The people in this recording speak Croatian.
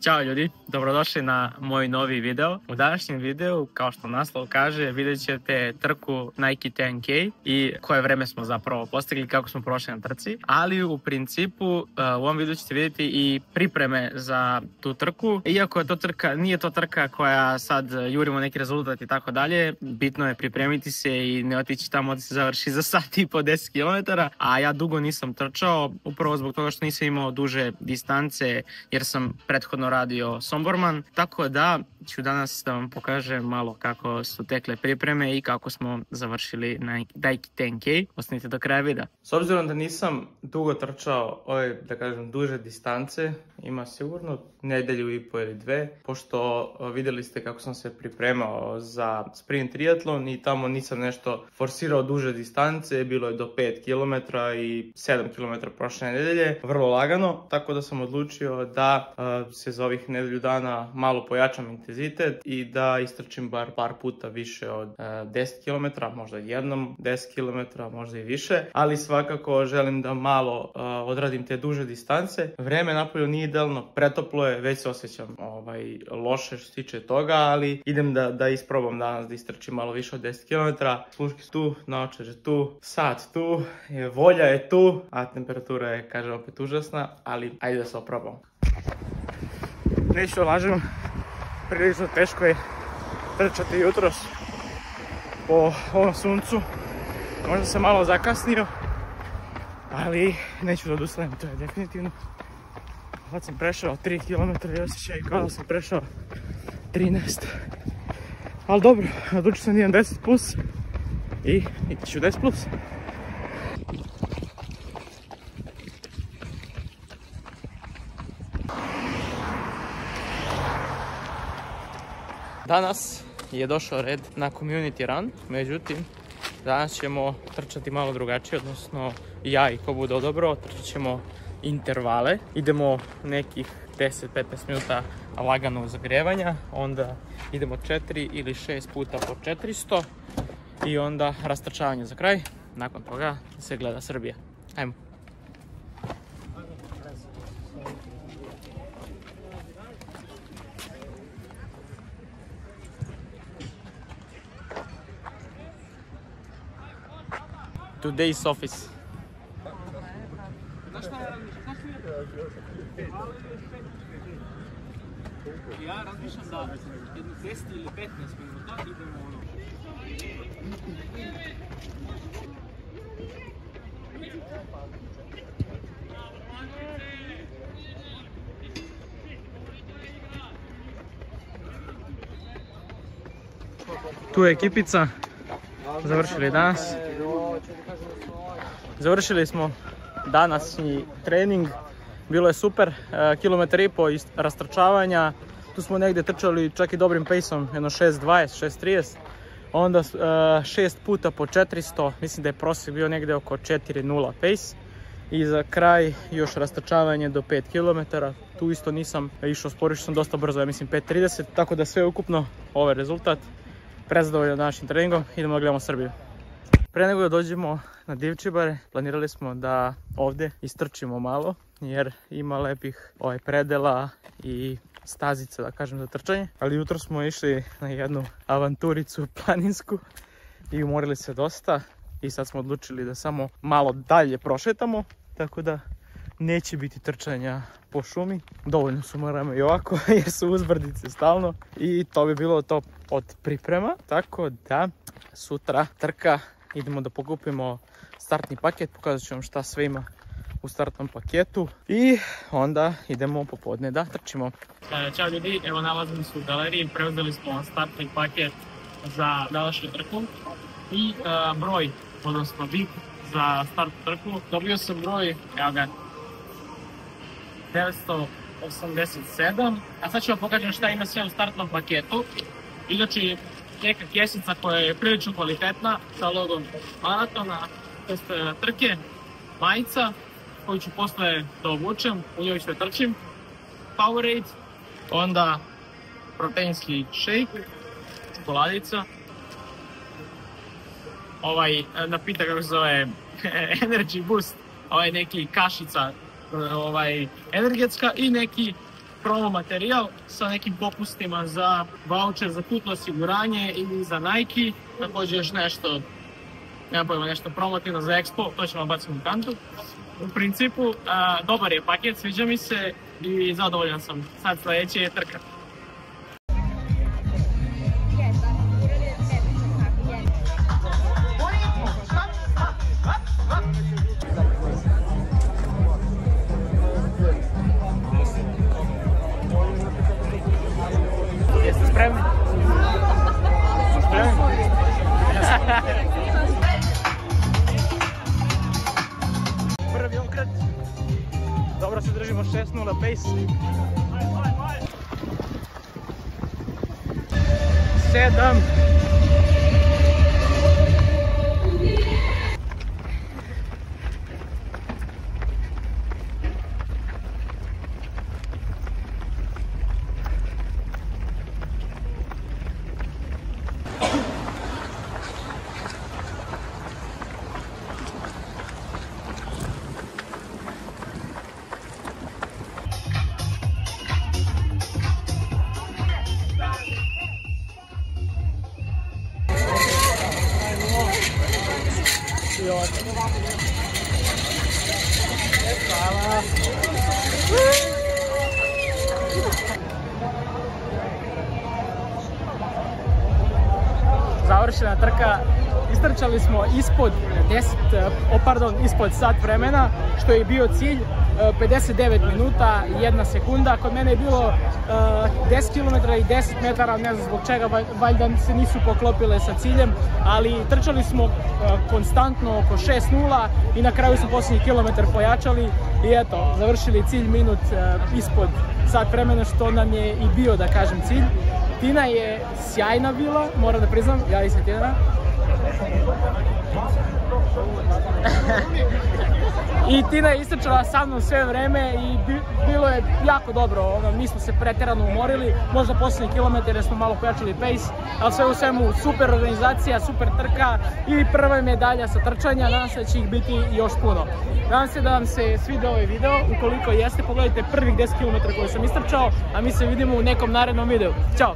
Ćao ljudi, dobrodošli na moj novi video. U današnjem videu, kao što naslov kaže, vidjet ćete trku Nike 10K i koje vreme smo zapravo postigli, kako smo prošli na trci. Ali u principu u ovom videu ćete vidjeti i pripreme za tu trku. Iako je to trka, nije to trka koja sad jurimo neki rezultat i tako dalje, bitno je pripremiti se i ne otići tamo da se završi za sat i po 10 km. A ja dugo nisam trčao, upravo zbog toga što nisam imao duže distance jer sam prethodno radio Somborman, tako da ću danas da vam pokažem malo kako su tekle pripreme i kako smo završili na Nike 10K. Ostanite do kraja videa. S obzirom da nisam dugo trčao ove, da kažem, duže distance, ima sigurno nedelju i po ili dve, pošto vidjeli ste kako sam se pripremao za sprint triatlon i tamo nisam nešto forsirao duže distance, bilo je do 5 km i 7 km prošle nedelje, vrlo lagano, tako da sam odlučio da se za ovih nedelju dana malo pojačam intenzitet i da istrčim bar par puta više od 10 km, možda jednom 10 km, možda i više, ali svakako želim da malo odradim te duže distance. Vreme napolju nije idealno, pretoplo je, već se osjećam loše što se tiče toga, ali idem da isprobam danas da istrčim malo više od 10 km. Sluške su tu, naočar je tu, sat tu, volja je tu, a temperatura je, kažem, opet užasna, ali ajde da se oprobam. Neću lažem, prilično teško je trčati jutros po ovom suncu. Možda sam malo zakasnio, ali neću da odustanem, to je definitivno. Sad sam prešao 3 km i osjećaj kao da sam prešao 13. Ali dobro, odlučio sam da idem 10 plus i ću 10 plus. Danas je došao red na community run, međutim danas ćemo trčati malo drugačije, odnosno ja i ko bude odabrao trčat ćemo intervale. Idemo nekih 10-15 minuta lagano zagrevanja, onda idemo 4 ili 6 puta po 400 i onda rastrčavanje za kraj. Nakon toga se gleda Srbija. Ajmo! Today's office. Ja razmišljam da jedno 10 ili 15 minuta idemo ono. Tu je ekipica. Završili danas. Završili smo današnji trening. Bilo je super, kilometar i po rastrčavanja. Tu smo negdje trčali čak i dobrim paceom, jedno 6.20, 6.30. Onda 6 puta po 400, mislim da je prosjek bio negdje oko 4.0 pace. I za kraj još rastrčavanje do 5 km. Tu isto nisam išao sporo, išao sam dosta brzo, ja mislim 5.30. Tako da sve ukupno ovaj rezultat. Prezadovoljno današnjim treningom, idemo da gledamo Srbiju. Pre nego da dođemo na Divčibare, planirali smo da ovdje istrčimo malo, jer ima lepih predela i stazica, da kažem, za trčanje. Ali jutro smo išli na jednu avanturicu planinsku i umorili se dosta i sad smo odlučili da samo malo dalje prošetamo, tako da neće biti trčanja po šumi. Dovoljno su moramo i ovako jer su uzbrdice stalno i to bi bilo to od priprema. Tako da sutra trka, idemo da pokupimo startni paket, pokazat ću vam šta sve ima u startnom paketu i onda idemo popodne da trčimo. Ćao ljudi, evo nalazimo se u galeriji, preuzeli smo startni paket za današnju trku i broj, odnosno bit za startnu trku. Dobio sam broj, evo ga, 987, a sad ću vam pokažem šta ima sve u startnom paketu. Inače, neka kesica koja je prilično kvalitetna sa logom maratona, to je trke, majica koju ću posle da obučem, u njoj ću da trčim, Powerade, onda proteinski shake, čokoladica, ovaj napitak kako se zove Energy Boost, ovaj neki kašica energetska i neki promo materijal sa nekim popustima za voucher za putno osiguranje i za Nike, također još nešto, nema pojma, nešto promotivno za Expo, to ćemo baciti u kantu. U principu, dobar je paket, sviđa mi se i zadovoljan sam. Sad sledeće je trka. Jeste spremni? Spremni? Prvi okret. Dobro se držimo 6:0 pace. 7. Završena trka, istrčali smo ispod sat vremena, što je bio cilj, 59 minuta i 1 sekunda. Kod mene je bilo 10 km i 10 metara, ne znam zbog čega, valjda se nisu poklopile sa ciljem, ali trčali smo konstantno oko 6:0 i na kraju smo posljednji kilometar pojačali i eto, završili cilj minut ispod sat vremena, što nam je i bio, da kažem, cilj. Tina je sjajna bila, moram da priznam, ja i se Tina. I Tina je istrčala sa mnom sve vreme i bilo je jako dobro, nismo se pretjerano umorili, možda posljednji kilometar jer smo malo pojačali pace, ali sve u svemu super organizacija, super trka i prva medalja sa trčanja, nadam se da će ih biti još puno. Nadam se da vam se svidio ovaj video, ukoliko jeste, pogledajte prvih 10 km koje sam istrčao, a mi se vidimo u nekom narednom videu. Ćao!